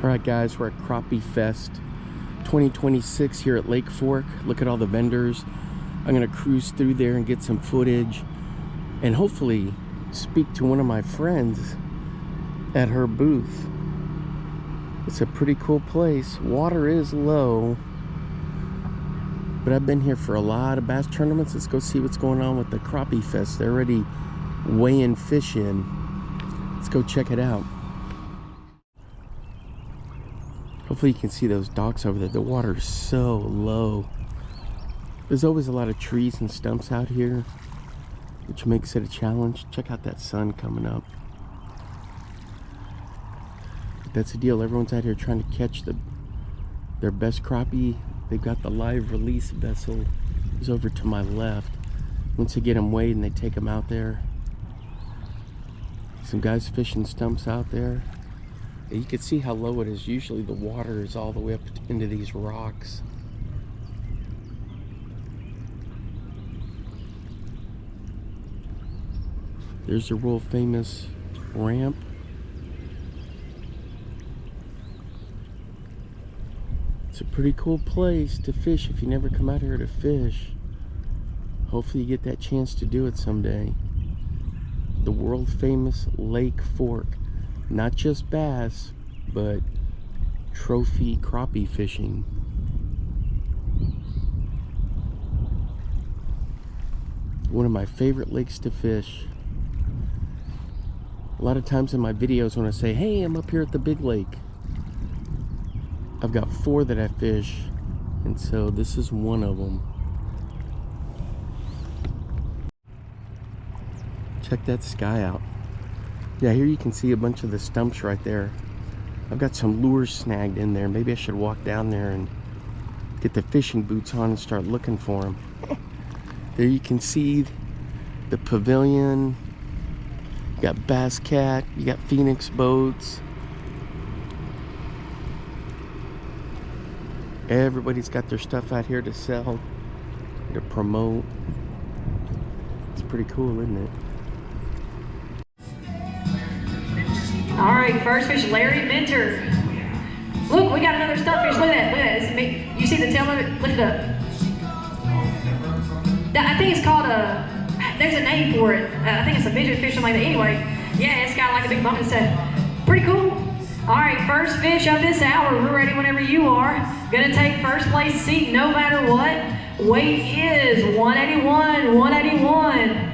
Alright guys, we're at Crappie Fest 2026 here at Lake Fork. Look at all the vendors. I'm gonna cruise through there and get some footage and hopefully speak to one of my friends at her booth. It's a pretty cool place. Water is low, but I've been here for a lot of bass tournaments. Let's go see what's going on with the Crappie Fest. They're already weighing fish in. Let's go check it out. Hopefully you can see those docks over there. The water is so low. There's always a lot of trees and stumps out here, which makes it a challenge. Check out that sun coming up. But that's the deal. Everyone's out here trying to catch their best crappie. They've got the live release vessel. It's over to my left. Once they get them weighed and they take them out there. Some guys fishing stumps out there. You can see how low it is. Usually the water is all the way up into these rocks. There's the world famous ramp. It's a pretty cool place to fish if you never come out here to fish. Hopefully you get that chance to do it someday. The world famous Lake Fork. Not just bass, but trophy crappie fishing. One of my favorite lakes to fish. A lot of times in my videos when I say, hey, I'm up here at the big lake, I've got 4 that I fish, and so this is one of them. Check that sky out. Yeah, here you can see a bunch of the stumps right there. I've got some lures snagged in there. Maybe I should walk down there and get the fishing boots on and start looking for them. There you can see the pavilion. You got Bass Cat. You got Phoenix boats. Everybody's got their stuff out here to sell, to promote. It's pretty cool, isn't it? All right, first fish, Larry Minter. Look, we got another stufffish. Look at that. Look at that. You see the tail of it? Lift it up. I think it's called a. There's a name for it. I think it's a midget fish or something like that. Anyway, yeah, it's got like a big bump instead. Pretty cool. All right, first fish of this hour. We're ready whenever you are. Gonna take first place seat no matter what. Weight is 181. 181.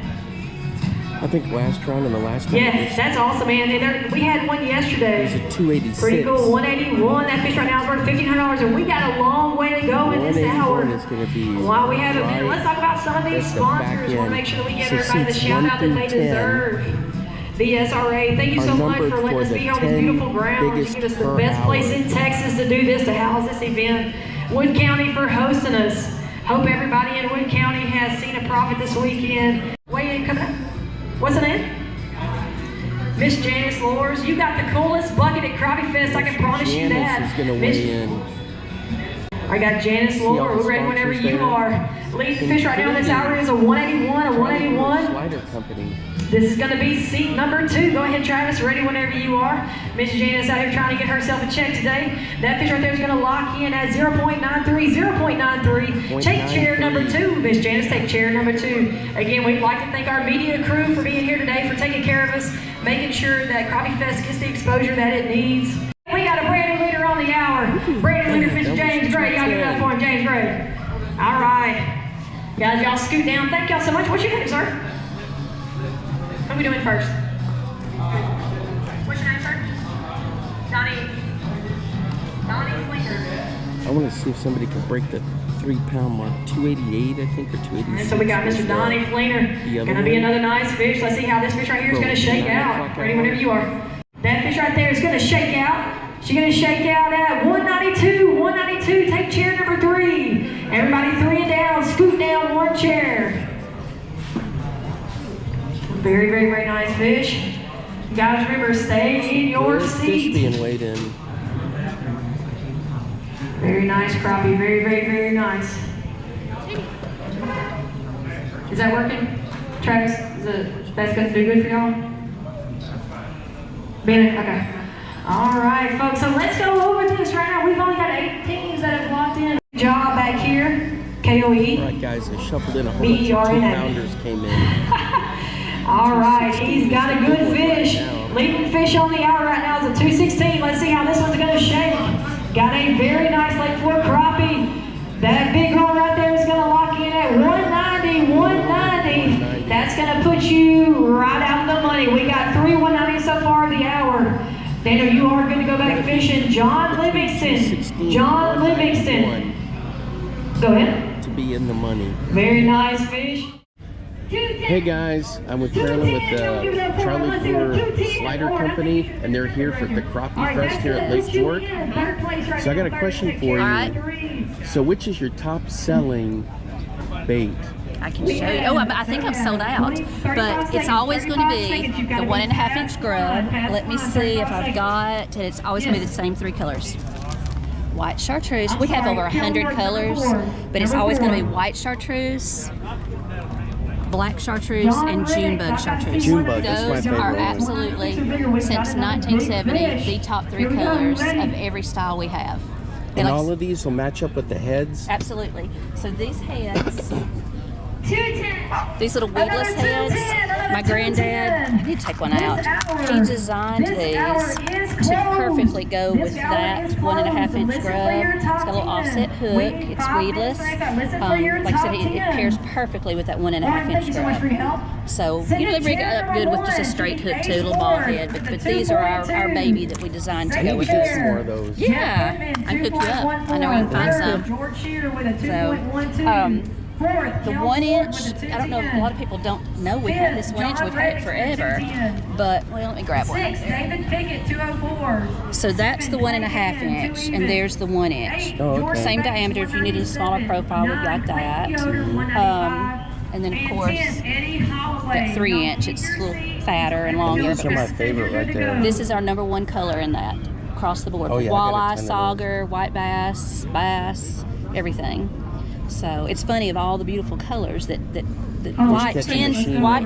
I think last round and the last time. Yeah, that's awesome, man. We had one yesterday. It was a 286. Pretty cool, 181. That fish right now is worth $1,500, and we got a long way to go in this hour. Is going to be while we have a minute, let's talk about some of these sponsors. We want to make sure that we give everybody the shout out that they deserve. BSRA, thank you so much for letting us be here on this beautiful ground. You give us the best place in Texas to do this, to house this event. Wood County for hosting us. Hope everybody in Wood County has seen a profit this weekend. Wait, come on. What's the name? Miss Janice Lors. You got the coolest bucket at Crappie Fest, I can promise you that. Janice is going to weigh in. I got Janice Lors. We're ready whenever you are. Lead fish right now in this hour is a 181, a 181. Slider company. This is going to be seat number 2. Go ahead, Travis, ready whenever you are. Miss Janice out here trying to get herself a check today. That fish right there is going to lock in at 0.93, 0.93. Take chair number 2. Miss Janice, take chair number 2. Again, we'd like to thank our media crew for being here today, for taking care of us, making sure that Crappie Fest gets the exposure that it needs. We got a brand new leader on the hour. Brand new leader, Mr. James Gray. Y'all give it up for him, James Gray. All right. Guys, y'all scoot down. Thank y'all so much. What's your name, sir? What are we doing first? What's your name, sir? Donnie Flinger. I want to see if somebody can break the 3-pound mark. 288, I think, or 286. And so we got Mr. Donnie Flinger. Gonna be another nice fish. Let's see how this fish right here is gonna shake out. Ready whenever you are. That fish right there is gonna shake out. She's gonna shake out at 192. 192. Take chair number 3. Everybody 3 and down. Scoot down 1 chair. Very, very, very nice fish. You guys remember, stay in your seat. Fish being weighed in. Very nice crappie. Very, very, very nice. Is that working? Travis, that's going to do good for y'all? Okay. All right, folks, so let's go over this right now. We've only got 8 teams that have locked in. Good job back here, KOE. All right, guys, they shuffled in a whole bunch of 2-pounders came in. All right, he's got a good fish. Leading fish on the hour right now is a 216. Let's see how this one's going to shake. Got a very nice Lake Fork crappie. That big one right there is going to lock in at 190, 190. That's going to put you right out of the money. We got 3 190 so far of the hour. Daniel, you are going to go back fishing. John Livingston. John Livingston. Go ahead. To be in the money. Very nice fish. Hey guys, I'm with Carolyn with the Charlie Brewer Slider Company, and they're here for the Crappie Fest here at Lake Fork. So I got a question for you. So which is your top selling bait? I can show you. Oh, I think I'm sold out, but it's always going to be the 1.5 inch grub. Let me see if I've got, and it's always going to be the same 3 colors. White chartreuse. We have over 100 colors, but it's always going to be white chartreuse, black chartreuse, and Junebug chartreuse. Junebug, that's my Those favorite are one. absolutely, since 1970, the top 3 colors of every style we have. And all of these will match up with the heads? Absolutely. So these heads, these little weedless heads, my granddad, I need to take one out. He designed these to perfectly go with that 1.5 inch grub. It's got a little offset hook. It's weedless. Like I said, it pairs perfectly with that 1.5 inch grub. So you know they rig it up good with just a straight hook too, a little ball head. But these are our baby that we designed to go with Get this. some more of those. Yeah, I can hook you up. I know where you can find some. So. The 1 inch, I don't know if a lot of people don't know we have this 1 inch, we've had it forever, but, well, let me grab one. So that's the 1.5 inch, and there's the 1 inch. Oh, okay. Same diameter. If you need a smaller profile, we've got that. And then, of course, that 3 inch, it's a little fatter and longer. These are my favorite right there. This is our #1 color in that, across the board. Oh, yeah, Walleye, sauger, white bass, bass, everything. So it's funny, of all the beautiful colors that white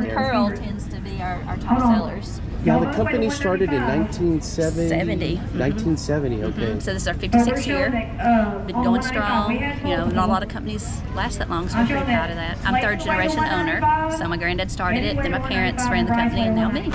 pearl tends to be our top sellers. Yeah, the company started in 1970. 1970, okay. Mm-hmm. So this is our 56th year. Been going strong. You know, not a lot of companies last that long, so I'm pretty proud of that. I'm 3rd generation owner, so my granddad started it, then my parents ran the company, and now me.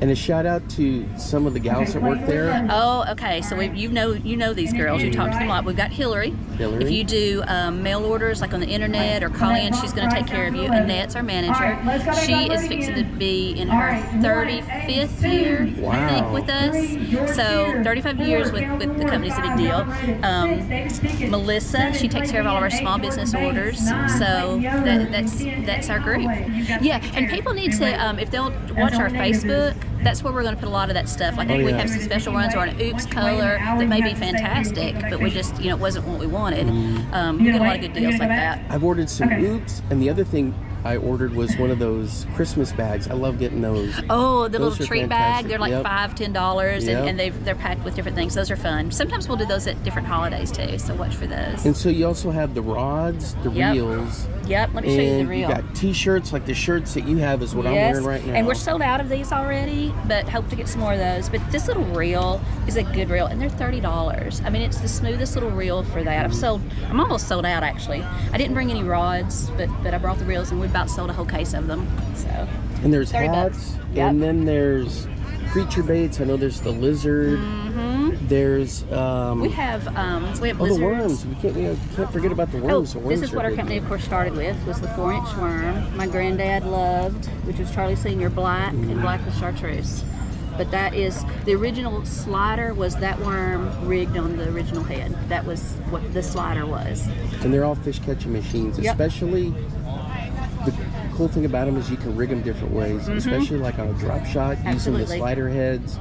And a shout out to some of the gals that work there. Oh, okay. So you know these girls. You talk to them a lot. We've got Hillary. If you do mail orders like on the internet or call in, she's going to take care of you. Annette's our manager. She is fixing to be in her 35th year, I think, with us. So 35 years with the company's a big deal. Melissa, she takes care of all of our small business orders. So that's our group. Yeah, and people need to, if they'll watch our Facebook, that's where we're going to put a lot of that stuff. Like if we have some special runs or an oops color that may be fantastic, but we just, it wasn't what we wanted. We get a lot of good deals like that. I've ordered some oops, and the other thing I ordered was one of those Christmas bags. I love getting those. Oh, the Those little are treat fantastic. bag. They're like $5, $10, Yep. and they're packed with different things. Those are fun. Sometimes we'll do those at different holidays too, so watch for those. And so you also have the rods, the reels. Yep, let me show you the And reel. you got t-shirts, like the shirts that you have is what I'm wearing right now. And we're sold out of these already, but hope to get some more of those. But this little reel is a good reel, and they're $30. I mean, it's the smoothest little reel for that. I'm almost sold out actually. I didn't bring any rods, but I brought the reels, and we about sold a whole case of them. So. And there's $30. hats, Yep. and then there's creature baits. I know there's the lizard. There's we have the lizards. worms. We can't forget about the worms. The worms This is are what our big. company, of course, started with, was the 4-inch worm. My granddad loved, which was Charlie Senior black, and black with chartreuse. But that is, the original slider was that worm rigged on the original head. That was what the slider was. And they're all fish catching machines, Yep. especially the cool thing about them is you can rig them different ways, especially like on a drop shot using the Absolutely. slider heads,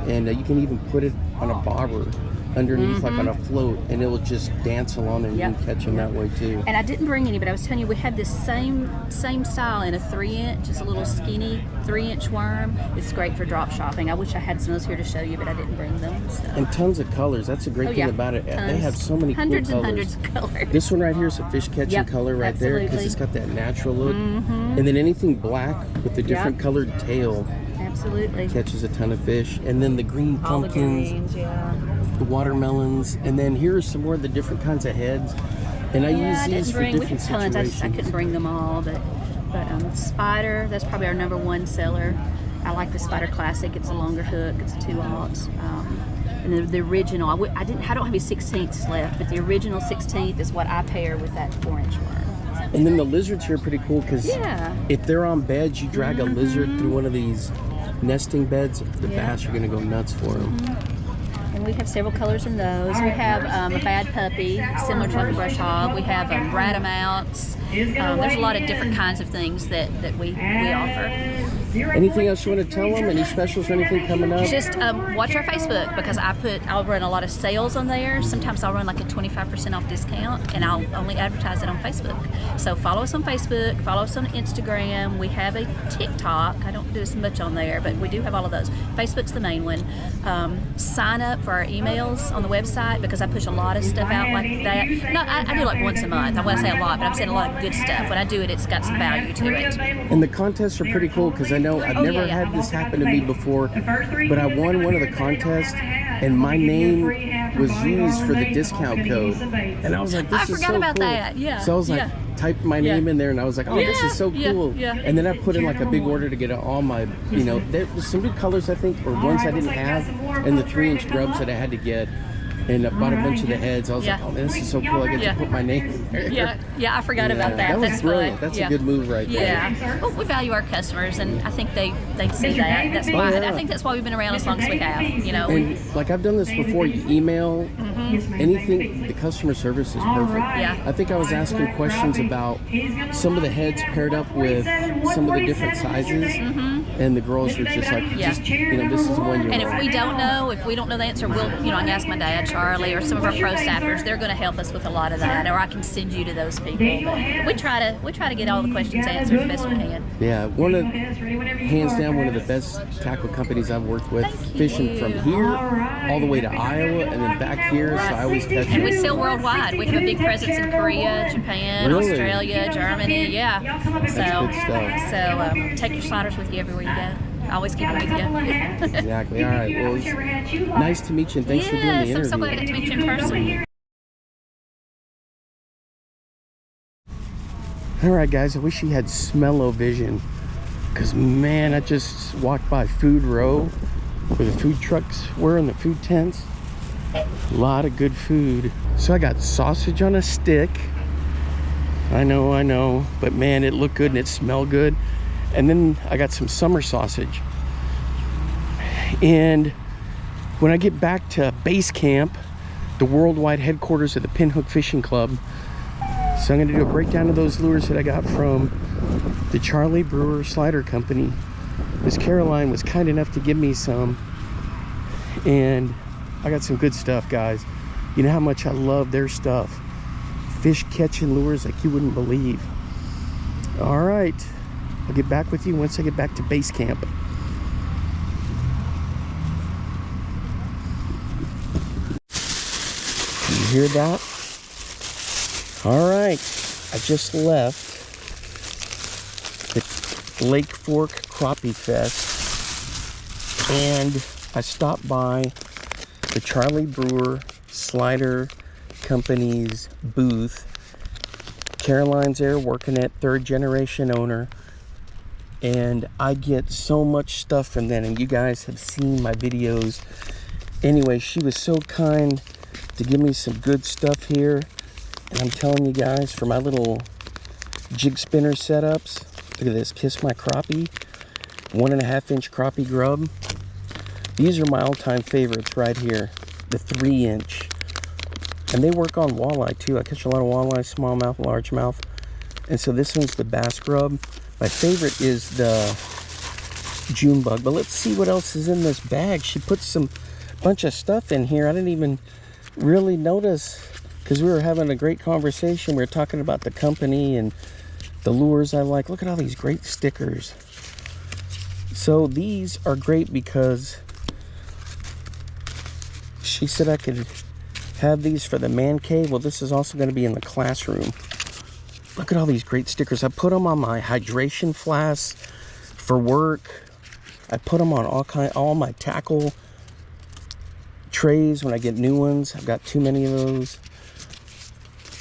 and you can even put it on a bobber underneath like on a float, and it will just dance along and you can catch them that way too. And I didn't bring any, but I was telling you, we had this same style in a 3-inch, just a little skinny 3-inch worm. It's great for drop shopping. I wish I had some of those here to show you, but I didn't bring them. So. And tons of colors. That's a great thing about it. Tons. They have so many hundreds cool and colors. hundreds of colors. This one right here is a fish catching color right there because it's got that natural look. And then anything black with the different colored tail Absolutely. Catches a ton of fish. And then the green All the pumpkins, greens, yeah. the watermelons, and then here are some more of the different kinds of heads. And I use these for different we had situations. tons. I couldn't bring them all, but Spider, that's probably our #1 seller. I like the Spider Classic. It's a longer hook. It's a 2/0. And the original, I don't have any 16ths left, but the original 16th is what I pair with that 4-inch worm. And then the lizards here are pretty cool because if they're on beds, you drag a lizard through one of these nesting beds, the bass are going to go nuts for them. And we have several colors in those. We have a bad puppy, similar to like a brush hog. We have ratamounts. There's a lot of different kinds of things that we offer. Anything else you want to tell them? Any specials or anything coming up? Just watch our Facebook because I'll run a lot of sales on there. Sometimes I'll run like a 25% off discount, and I'll only advertise it on Facebook. So follow us on Facebook, follow us on Instagram. We have a TikTok. I don't do as much on there, but we do have all of those. Facebook's the main one. Sign up for our emails on the website because I push a lot of stuff out like that. No, I do like once a month. I want to say a lot, but I'm saying a lot of good stuff. When I do it, it's got some value to it. And the contests are pretty cool because I know I've never had this happen to me before, but I won one of the contests and my name was used for the discount code. And I was like, this is so cool. I forgot about that. Yeah. So I was like, typed my name in there and I was like, oh, this is so cool. And then I put in like a big order to get all my, you know, there was some new colors I think, or ones I didn't have, and the 3-inch grubs that I had to get. And I bought a bunch of the heads. I was like, oh, man, this is so cool. I get to put my name in there. Yeah, I forgot about that. That was That's brilliant. fun. That's a good move right there. Yeah. Well, we value our customers, and I think they see that. That's why I think that's why we've been around as long as we have. You know. And like I've done this before. You email anything. The customer service is perfect. Yeah. I think I was asking questions about some of the heads paired up with some of the different sizes, and the girls were just like, you know, this is the one you're. And if we don't know the answer, we'll, you know, I can ask my dad, Charlie, or some of our pro staffers. They're going to help us with a lot of that, or I can send you to those people. But we try to get all the questions answered as best we can. Yeah, hands down, one of the best tackle companies I've worked with. Fishing from here all the way to Iowa and then back here, so I always catch. And we sell worldwide. We have a big presence in Korea, Japan, Australia, Germany. Yeah. So take your sliders with you everywhere you go. I always keep them with you. Exactly. All right. Well, it's nice to meet you, and thanks for doing the interview. I'm so glad I got to meet you in person. All right, guys. I wish you had smell-o-vision, because man, I just walked by Food Row, where the food trucks were and the food tents. A lot of good food. So I got sausage on a stick. I know, but man, it looked good and it smelled good. And then I got some summer sausage. And when I get back to base camp, the worldwide headquarters of the Pinhook Fishing Club, so I'm going to do a breakdown of those lures that I got from the Charlie Brewer Slider Company. Miss Caroline was kind enough to give me some, and I got some good stuff, guys. You know how much I love their stuff. Fish catching lures like you wouldn't believe. All right, I'll get back with you once I get back to base camp. You hear that? All right, I just left the Lake Fork Crappie Fest, and I stopped by the Charlie Brewer Slider Company's booth. Caroline's there working at 3rd generation owner, and I get so much stuff from them, and you guys have seen my videos. Anyway, she was so kind to give me some good stuff here, and I'm telling you guys, for my little jig spinner setups, look at this, Kiss My Crappie, 1.5-inch crappie grub. These are my all-time favorites right here, the 3-inch. And they work on walleye too. I catch a lot of walleye, smallmouth, largemouth. And so this one's the bass grub. My favorite is the June bug. But let's see what else is in this bag. She put some bunch of stuff in here. I didn't even really notice, because we were having a great conversation. We were talking about the company and the lures I like. Look at all these great stickers. So these are great because she said I could have these for the man cave. Well, this is also going to be in the classroom. Look at all these great stickers. I put them on my hydration flasks for work. I put them on all my tackle trays when I get new ones. I've got too many of those.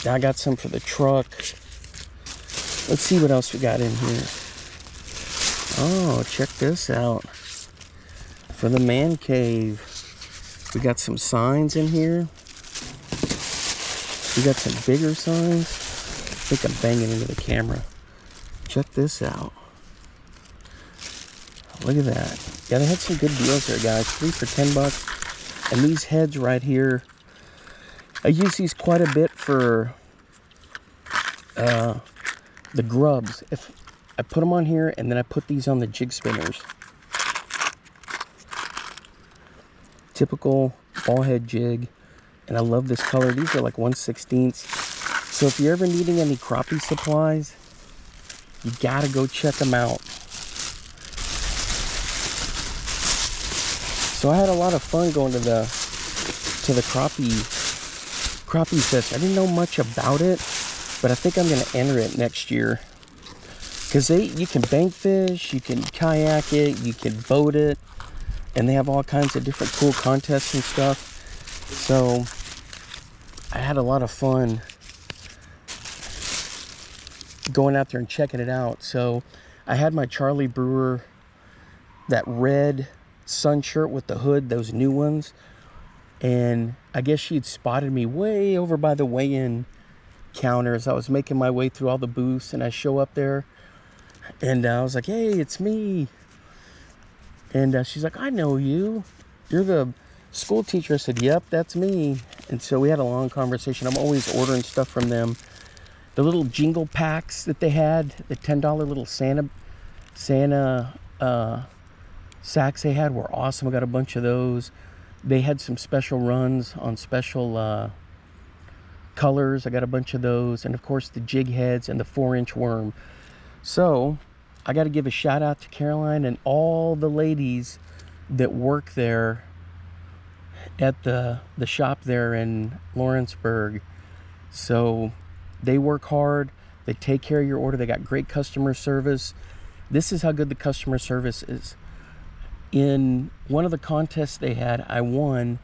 Now I got some for the truck. Let's see what else we got in here. Oh, check this out. For the man cave, we got some signs in here. We got some bigger signs. I think I'm banging into the camera. Check this out. Look at that. Yeah, they had some good deals there, guys. 3 for $10. And these heads right here, I use these quite a bit for the grubs. If I put them on here, and then I put these on the jig spinners. Typical ball head jig. And I love this color. These are like 1/16. So if you're ever needing any crappie supplies, you gotta go check them out. So I had a lot of fun going to the crappie fest. I didn't know much about it, but I think I'm gonna enter it next year. Cause you can bank fish, you can kayak it, you can boat it, and they have all kinds of different cool contests and stuff. So I had a lot of fun going out there and checking it out. So I had my Charlie Brewer, that red sun shirt with the hood, those new ones. And I guess she had spotted me way over by the weigh-in counters. I was making my way through all the booths, and I show up there, and I was like, hey, it's me. And she's like, I know you. You're the school teacher. I said, yep, that's me. And so we had a long conversation. I'm always ordering stuff from them. The little jingle packs that they had, the $10 little Santa sacks they had were awesome. I got a bunch of those. They had some special runs on special colors. I got a bunch of those. And of course the jig heads and the 4-inch worm. So I got to give a shout out to Caroline and all the ladies that work there at the shop there in Lawrenceburg. So they work hard. They take care of your order. They got great customer service. This is how good the customer service is. In one of the contests they had, I won,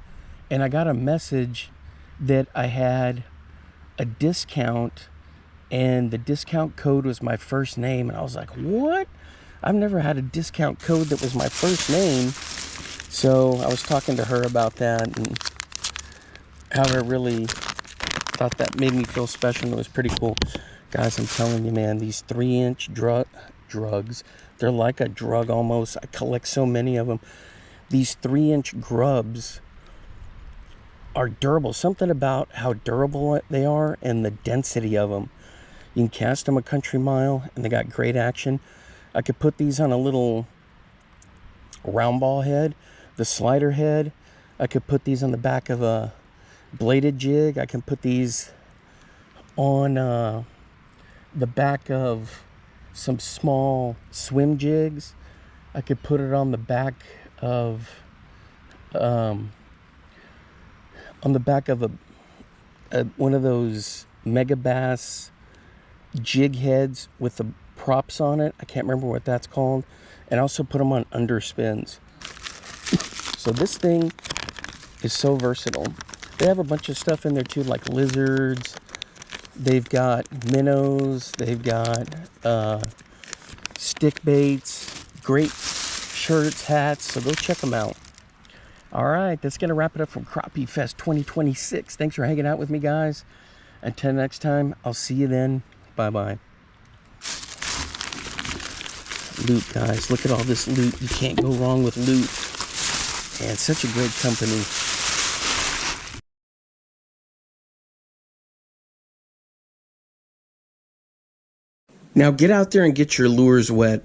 and I got a message that I had a discount, and the discount code was my first name. And I was like, what? I've never had a discount code that was my first name. So I was talking to her about that and how I really thought that made me feel special, and it was pretty cool. Guys, I'm telling you, man, these 3-inch drugs, they're like a drug almost. I collect so many of them. These 3-inch grubs are durable. Something about how durable they are and the density of them. You can cast them a country mile, and they got great action. I could put these on a little round ball head, the slider head. I could put these on the back of a bladed jig. I can put these on the back of some small swim jigs. I could put it on the back of one of those mega bass jig heads with the props on it. I can't remember what that's called. And also put them on underspins. So this thing is so versatile. They have a bunch of stuff in there too, like lizards. They've got minnows. They've got stick baits, great shirts, hats. So go check them out. All right, that's going to wrap it up from Crappie Fest 2026. Thanks for hanging out with me, guys. Until next time, I'll see you then. Bye-bye. Loot, guys. Look at all this loot. You can't go wrong with loot. And it's such a great company. Now get out there and get your lures wet.